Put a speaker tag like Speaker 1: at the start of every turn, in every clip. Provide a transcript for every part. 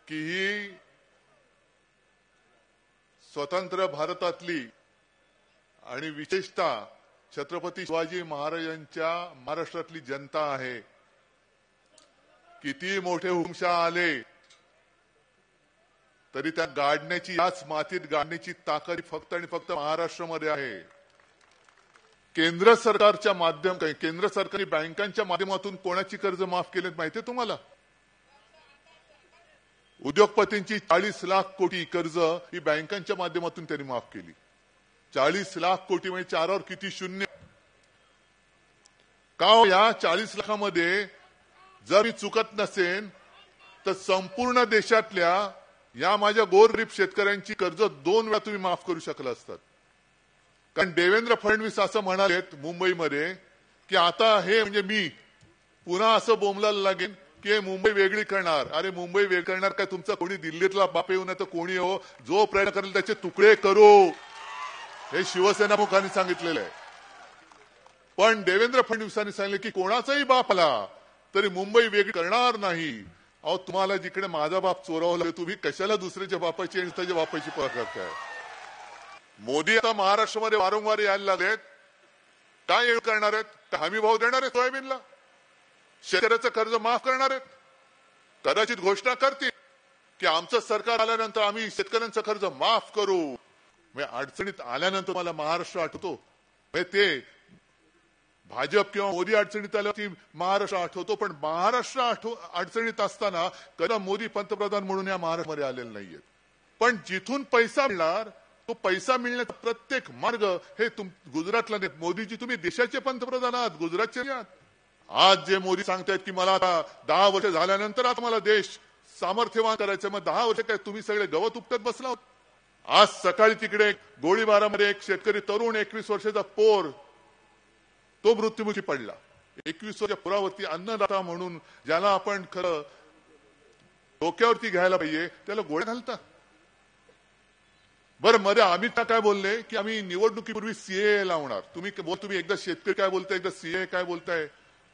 Speaker 1: की ही स्वतंत्र भारतातली आणि विशेषतः छत्रपती शिवाजी महाराजांच्या महाराष्ट्रातली जनता आहे. किती मोठे हुकूमशाह आले तरी त्या गाडण्याची, याच मातीत गाडण्याची ताकद फक्त आणि फक्त महाराष्ट्रामध्ये आहे. केंद्र सरकारच्या केंद्र सरकारने बँकांच्या माध्यमातून कोणाची कर्ज माफ केलेत माहितीये तुम्हाला? उद्योगपतींची 40 लाख कोटी कर्ज ही बँकांच्या माध्यमातून त्यांनी माफ केली. 40 लाख कोटी म्हणजे चारावर किती शून्य. का या 40 लाखामध्ये जर मी चुकत नसेन तर संपूर्ण देशातल्या या माझ्या गोरगरीब शेतकऱ्यांची कर्ज 2 वेळा तुम्ही माफ करू शकला असतात. कारण देवेंद्र फडणवीस असं म्हणालेत मुंबईमध्ये की आता हे म्हणजे मी पुन्हा असं बोंबलायला लागेन की मुंबई वेगळी करणार. अरे मुंबई वेगळी करणार काय? तुमचा कोणी दिल्लीतला बाप येऊ नये तर कोणी हो, जो प्रयत्न करेल त्याचे तुकडे करू, हे शिवसेना मुखांनी सांगितलेलं आहे. पण देवेंद्र फडणवीसांनी सांगितलं की कोणाचाही बाप आला तरी मुंबई वेगळी करणार नाही. अहो तुम्हाला जिकडे माझा बाप चोरावला तुम्ही कशाला दुसऱ्याच्या बापाची आणि त्याच्या बापाची पळ करताय? मोदी आता महाराष्ट्रामध्ये वारंवार यायला लागलेत. काय येळ करणार आहेत? हमी भाव देणार आहेत सोयाबीनला? शेतकऱ्याचं कर्ज माफ करणार आहेत? कदाचित घोषणा करतील की आमचं सरकार आल्यानंतर आम्ही शेतकऱ्यांचं कर्ज माफ करू. अडचणीत आल्यानंतर मला महाराष्ट्र आठवतो. ते भाजप किंवा मोदी अडचणीत आल्यावरती महाराष्ट्र आठवतो, पण महाराष्ट्र अडचणीत असताना कदा मोदी पंतप्रधान म्हणून या महाराष्ट्रामध्ये आलेले नाहीयेत. पण जिथून पैसा मिळणार तो पैसा मिळण्याचा प्रत्येक मार्ग हे गुजरातला नाही. मोदीजी तुम्ही देशाचे पंतप्रधान आहात, गुजरातचे आहात. आज जे मोदी सांगतायत की मला आता 10 वर्ष झाल्यानंतर आता मला देश सामर्थ्यवान करायचं, मग 10 वर्ष काय तुम्ही सगळे गवत उपटत बसला होत? आज सकाळी तिकडे गोळीबारामध्ये एक शेतकरी तरुण 21 वर्षाचा पोर तो मृत्युमुखी पडला. 21 वर्षाच्या पोरावरती अन्नदाता म्हणून ज्याला आपण खरं डोक्यावरती घ्यायला पाहिजे त्याला गोळ्या घालतात. बरं मध्ये अमित शहा काय बोलले की आम्ही निवडणुकीपूर्वी सीए लावणार. तुम्ही एकदा शेतकरी काय बोलताय, एकदा सीए काय बोलताय,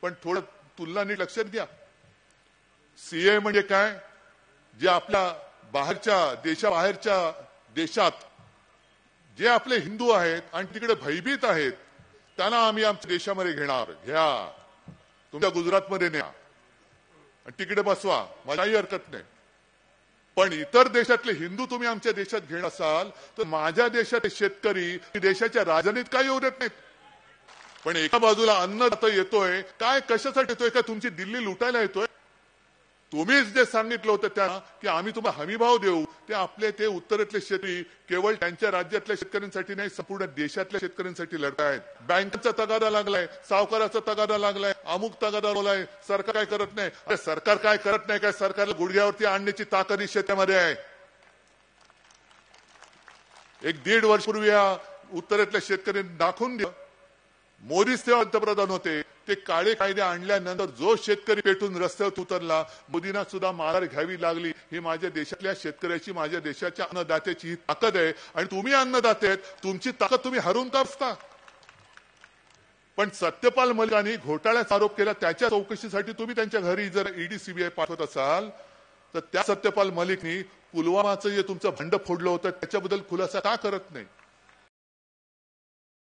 Speaker 1: पण थोडं तुलना नीट लक्षात घ्या. सीए म्हणजे काय? जे आपल्या देशाबाहेरच्या देशात जे आपले हिंदू आहेत आणि तिकडे भयभीत आहेत त्यांना आम्ही आमच्या देशामध्ये घेणार. घ्या, तुमच्या गुजरातमध्ये न्या आणि तिकडे बसवा, मलाही हरकत नाही. पण इतर देशातले हिंदू तुम्ही आमच्या देशात घेणार असाल तर माझ्या देशात शेतकरी देशाच्या राजधानीत काय येऊ देत नाहीत. पण एका बाजूला अन्नदाता येतोय, काय कशासाठी येतोय? का तुमची दिल्ली लुटायला येतोय? तुम्हीच जे सांगितलं होतं त्या की आम्ही तुम्हाला हमी भाव देऊ, ते उत्तरेतले शेतकरी केवळ त्यांच्या राज्यातल्या शेतकऱ्यांसाठी नाही, संपूर्ण देशातल्या शेतकऱ्यांसाठी लढतायत. बँकांचा तगादा लागलाय, सावकाराचा तगादा लागलाय, अमुक तगादा लागलाय. सरकार काय करत नाही? अरे सरकार काय करत नाही काय? सरकारला गुडघ्यावरती आणण्याची ताकद शेतामध्ये आहे. 1-1.5 वर्षपूर्वी या उत्तरेतल्या शेतकऱ्यांनी दाखवून दिलं. मोदीच तेव्हा पंतप्रधान होते. ते काळे कायदे आणल्यानंतर जो शेतकरी पेटून रस्त्यावर उतरला, मोदींना सुद्धा माघार घ्यावी लागली. ही माझ्या देशातल्या शेतकऱ्याची, माझ्या देशाच्या अन्नदात्याची ही ताकद आहे. आणि तुम्ही अन्नदाते आहेत, तुमची ताकद तुम्ही हरवून का बसता? पण सत्यपाल मलिकांनी घोटाळ्याचा आरोप केला, त्याच्या चौकशीसाठी तुम्ही त्यांच्या घरी जर ईडी सीबीआय पाठवत असाल तर त्या सत्यपाल मलिकनी पुलवामाचं जे तुमचं भंड फोडलं होतं त्याच्याबद्दल खुलासा का करत नाही?